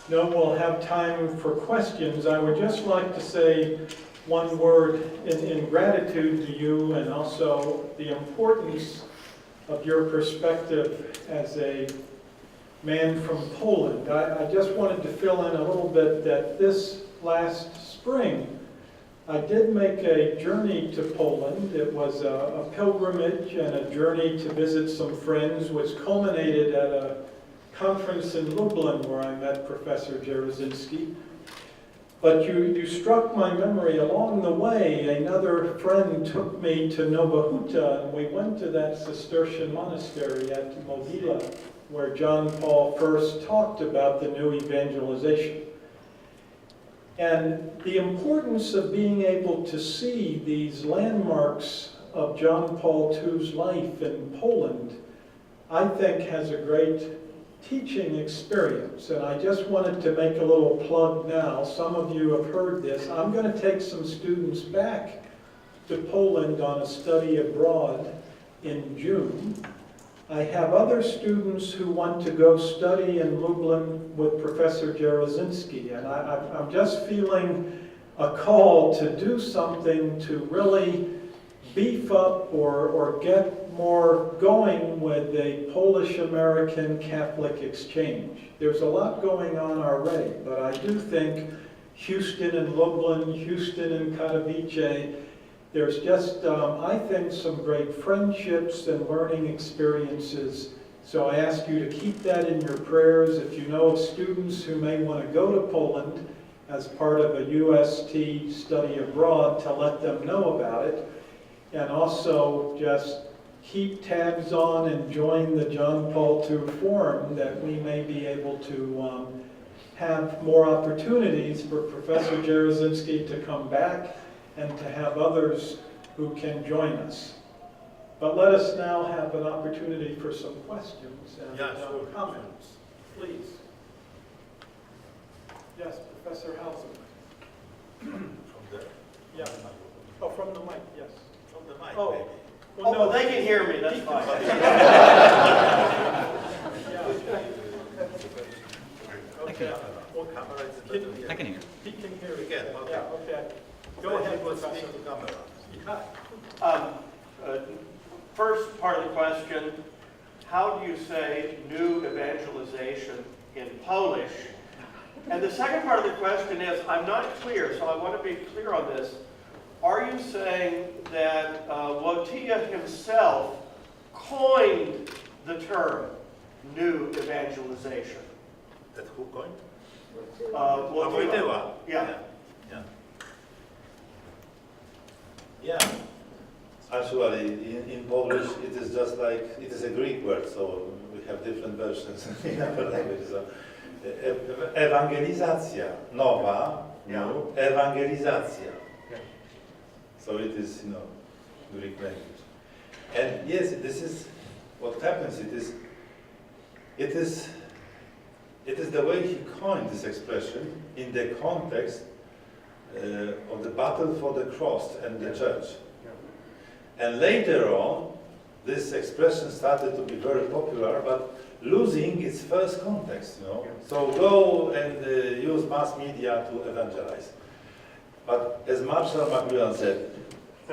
know we'll have time for questions. I would just like to say one word in gratitude to you, and also the importance of your perspective as a man from Poland. I just wanted to fill in a little bit that this last spring, I did make a journey to Poland. It was a pilgrimage and a journey to visit some friends, which culminated at a conference in Lublin where I met Professor Jaroszynski. But you struck my memory. Along the way, another friend took me to Nova Huta, and we went to that Cistercian monastery at Movila, where John Paul first talked about the new evangelization. And the importance of being able to see these landmarks of John Paul II's life in Poland, I think has a great teaching experience. And I just wanted to make a little plug now. Some of you have heard this. I'm going to take some students back to Poland on a study abroad in June. I have other students who want to go study in Lublin with Professor Jaroszynski, and I'm just feeling a call to do something to really beef up or get more going with a Polish-American Catholic exchange. There's a lot going on already, but I do think Houston and Lublin, Houston and Katowice, there's just, I think, some great friendships and learning experiences. So I ask you to keep that in your prayers. If you know of students who may want to go to Poland as part of a UST study abroad, to let them know about it. And also just keep tabs on and join the John Paul II Forum, that we may be able to have more opportunities for Professor Jaroszynski to come back and to have others who can join us. But let us now have an opportunity for some questions and comments. Please. Yes, Professor Hauser. From there? Yeah. Oh, from the mic, yes. From the mic, Oh. maybe. Well, Well, they can hear me, that's fine. Okay. Well, I can hear. he can hear you. Again, okay. Yeah, okay. Go ahead, Professor. Speak to camera. First part of the question, how do you say new evangelization in Polish? And the second part of the question is, I'm not clear, so I want to be clear on this. Are you saying that Wojtyła himself coined the term new evangelization? That who coined? Wojtyła. Yeah. Yeah. Actually, in Polish, it is just like, it is a Greek word, so we have different versions in other languages. So, Ewangelizacja, nowa, new, ewangelizacja. So it is, Greek language. And yes, this is what happens. It is the way he coined this expression in the context of the battle for the cross and the church. And later on, this expression started to be very popular, but losing its first context, So go and use mass media to evangelize. But as Marshall McLuhan said,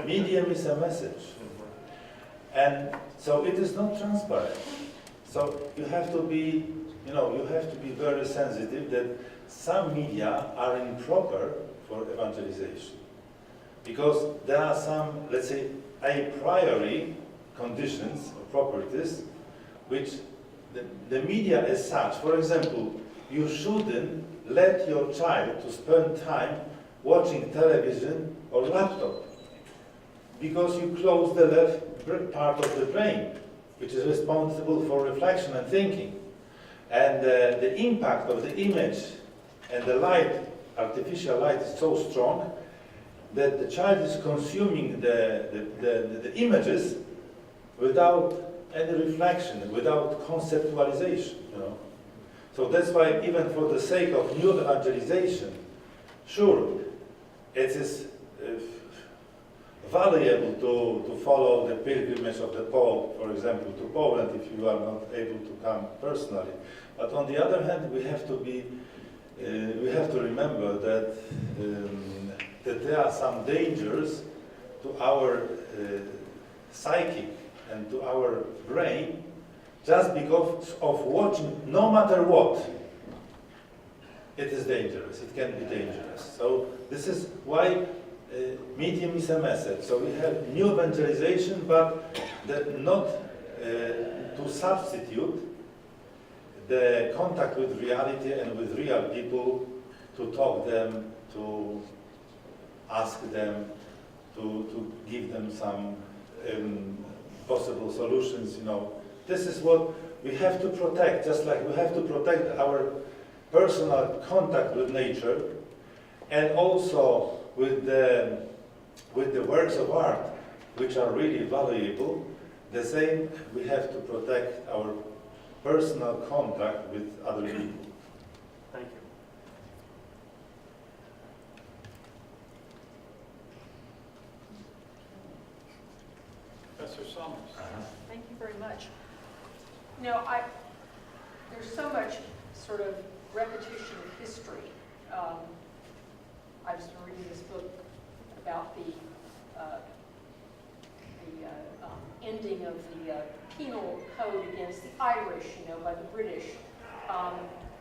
medium is a message. And so it is not transparent. So you have to be, you have to be very sensitive that some media are improper for evangelization. Because there are some, let's say, a priori conditions or properties which the media as such, for example, you shouldn't let your child to spend time watching television or laptop because you close the left part of the brain, which is responsible for reflection and thinking. And the impact of the image and the light, artificial light, is so strong that the child is consuming the images without any reflection, without conceptualization. So that's why, even for the sake of new evangelization, sure, it is valuable to follow the pilgrimage of the Pope, for example, to Poland, if you are not able to come personally. But on the other hand, we have to remember that there are some dangers to our psyche and to our brain just because of watching, no matter what. It is dangerous, it can be dangerous. So this is why medium is a message. So we have new evangelization, but not to substitute the contact with reality and with real people to talk them, to ask them, to give them some possible solutions, you know. This is what we have to protect, just like we have to protect our personal contact with nature, and also with the works of art, which are really valuable. The same, we have to protect our personal contact with other people. Thank you. Professor Summers. Thank you very much. You know, there's so much sort of repetition of history. I've just been reading this book about the ending of the penal code against the Irish, you know, by the British,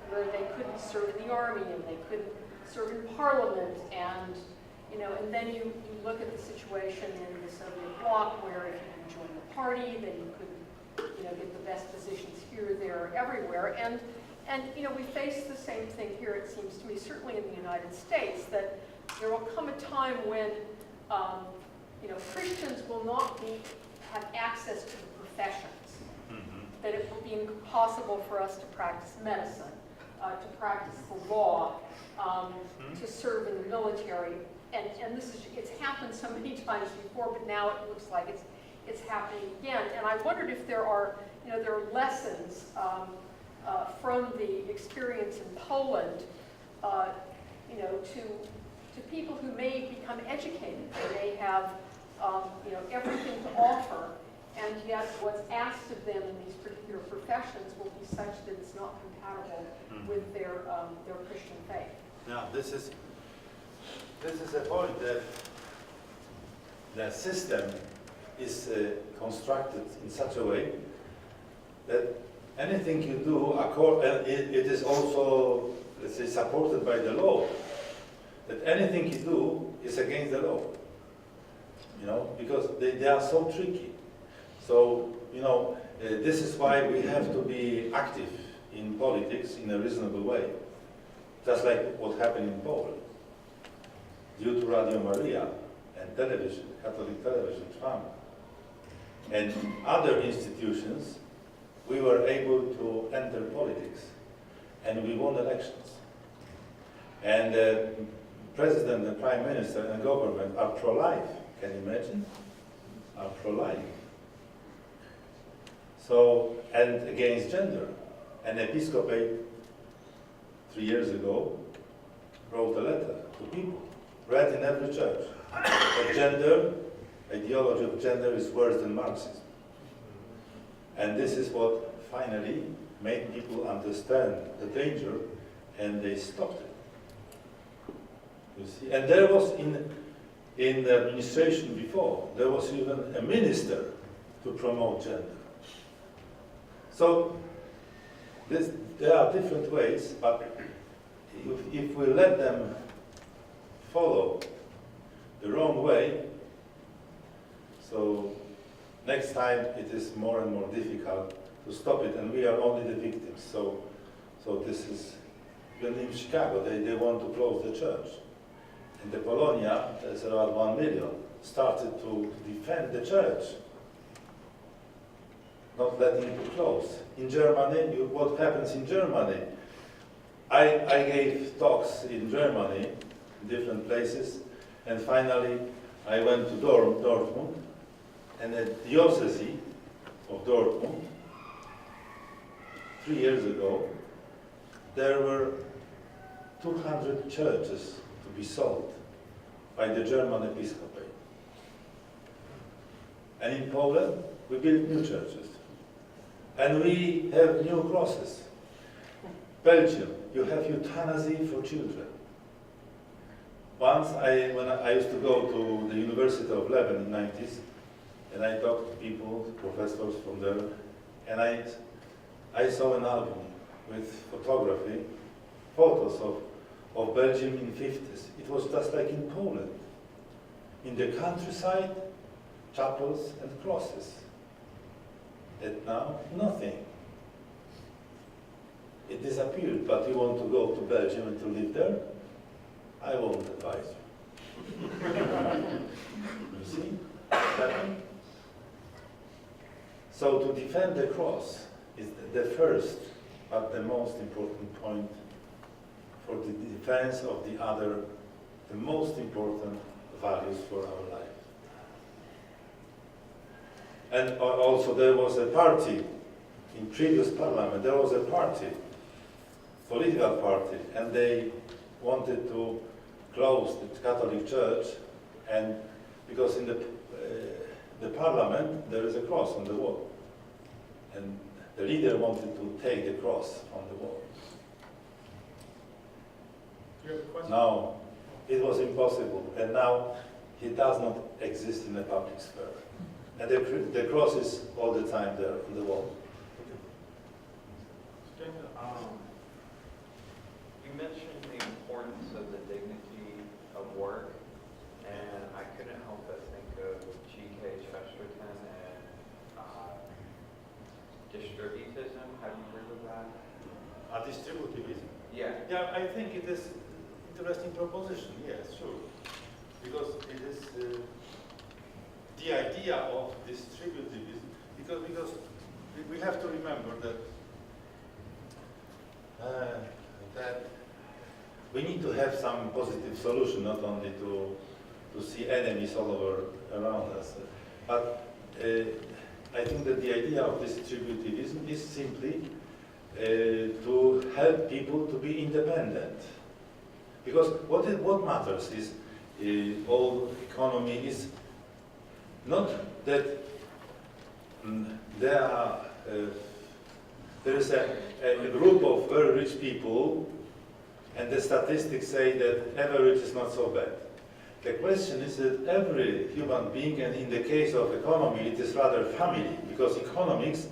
where they couldn't serve in the army and they couldn't serve in parliament, and you know, and then you look at the situation in the Soviet bloc where if you didn't join the party, then you couldn't, you know, get the best positions here, there, everywhere, and you know, we face the same thing here. It seems to me, certainly in the United States, that there will come a time when you know, Christians will not have access to the professions. That it will be impossible for us to practice medicine, to practice the law, to serve in the military, and this is, it's happened so many times before, but now it looks like it's happening again. And I wondered if there are, you know, there are lessons from the experience in Poland, you know, to people who may become educated, they may have, you know, everything to offer, and yet what's asked of them in these particular professions will be such that it's not compatible with their Christian faith. Now, this is a point that the system is constructed in such a way that anything you do, it is also, let's say, supported by the law. That anything you do is against the law, you know, because they are so tricky. So, you know, this is why we have to be active in politics in a reasonable way, just like what happened in Poland. Due to Radio Maria and television, Catholic television, Trump, and other institutions, we were able to enter politics, and we won elections. And the president, the prime minister, and government are pro-life. Can you imagine? Are pro-life. So, and against gender. An episcopate 3 years ago wrote a letter to people, read in every church, that gender, ideology of gender is worse than Marxism. And this is what finally made people understand the danger, and they stopped it. You see, and there was in the administration before, there was even a minister to promote gender. So there are different ways, but if we let them follow the wrong way, so next time it is more and more difficult to stop it, and we are only the victims. So this is, even in Chicago, they want to close the church. In the Polonia, there's around 1 million, started to defend the church, not letting it close. In Germany, what happens in Germany? I gave talks in Germany, in different places, and finally I went to Dortmund, and the diocese of Dortmund, 3 years ago, there were 200 churches to be sold by the German episcopate. And in Poland, we built new churches. And we have new crosses. Belgium, you have euthanasia for children. Once, when I used to go to the University of Lublin in the 90s, and I talked to people, professors from there, and I saw an album with photography, photos of Belgium in the 50s. It was just like in Poland. In the countryside, chapels and crosses. And now, nothing. It disappeared, but you want to go to Belgium and to live there? defend the cross is the first, but the most important point for the defense of the other, the most important values for our life. And also there was a party, in previous parliament, there was a party, political party, and they wanted to close the Catholic Church, and because in the parliament there is a cross on the wall, and the leader wanted to take the cross on the wall. You have a question? Now, it was impossible, and now he does not exist in the public sphere. And the cross is all the time there on the wall. You mentioned the importance of the dignity of work, and I couldn't help but think of G.K. Chesterton and distributism. Have you heard of that? Distributivism. Yeah. Yeah, I think it is interesting proposition. Yes, sure, because it is the idea of distributivism. Because we have to remember that we need to have some positive solution, not only to see enemies all over around us. But I think that the idea of distributivism is simply to help people to be independent. Because what matters is all economy is not that there is a group of very rich people, and the statistics say that average is not so bad. The question is that every human being, and in the case of economy, it is rather family, because economics,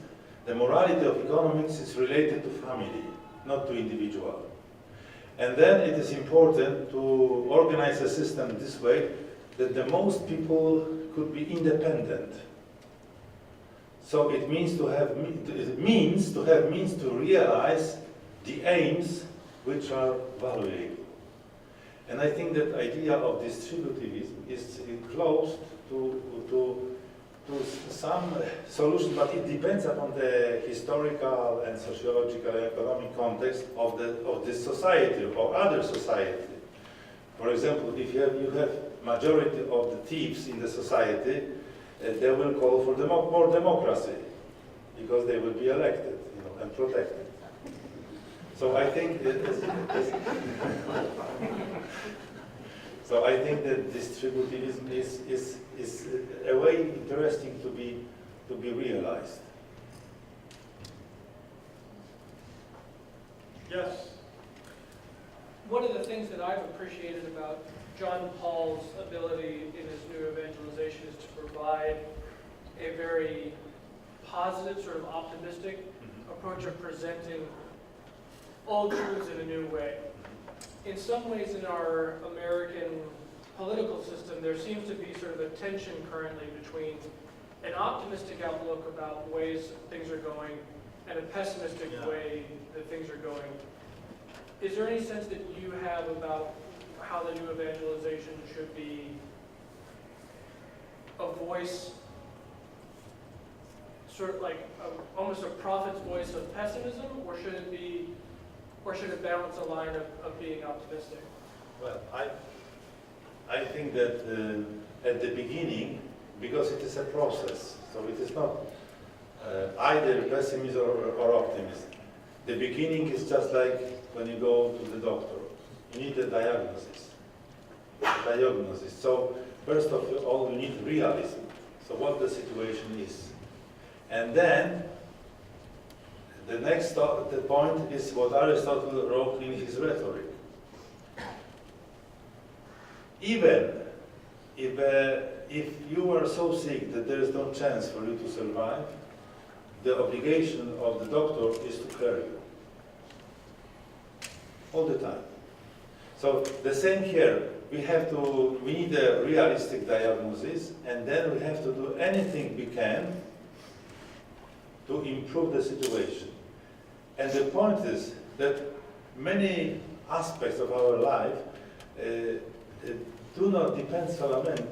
the morality of economics is related to family, not to individual. And then it is important to organize a system this way that the most people could be independent. So it means to have means to realize the aims which are valuable. And I think that idea of distributivism is close to some solution, but it depends upon the historical and sociological and economic context of this society or other society. For example, if you have majority of the thieves in the society, they will call for more democracy because they will be elected, and protected. So I think that so I think that distributivism is a way interesting to be realized. Yes. One of the things that I've appreciated about John Paul's ability in his new evangelization is to provide a very positive, sort of optimistic approach of presenting old truths in a new way. In some ways in our American political system, there seems to be sort of a tension currently between an optimistic outlook about ways things are going and a pessimistic way that things are going. Is there any sense that you have about how the new evangelization should be a voice, sort of like almost a prophet's voice of pessimism, or should it balance a line of being optimistic? Well, I think that at the beginning, because it is a process, so it is not either pessimism or optimism. The beginning is just like when you go to the doctor. You need a diagnosis. So first of all, you need realism. So what the situation is. And then the next the point is what Aristotle wrote in his rhetoric. Even if you are so sick that there is no chance for you to survive, the obligation of the doctor is to care you. All the time. So the same here. We need a realistic diagnosis, and then we have to do anything we can to improve the situation. And the point is that many aspects of our life do not depend solamente,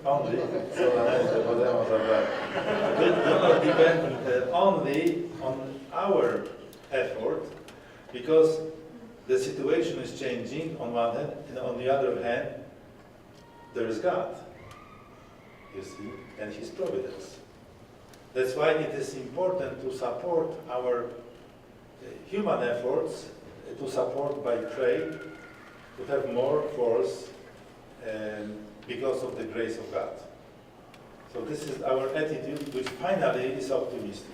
only, solamente, podemos hablar, do not depend only on our effort, because the situation is changing on one hand, and on the other hand, there is God, you see, and His providence. That's why it is important to support our human efforts, to support by trade, to have more force, because of the grace of God. So this is our attitude, which finally is optimistic.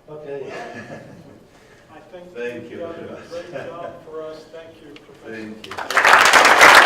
Okay. I think Thank you've you done very a much. great job for us. Thank you, Professor. Thank you.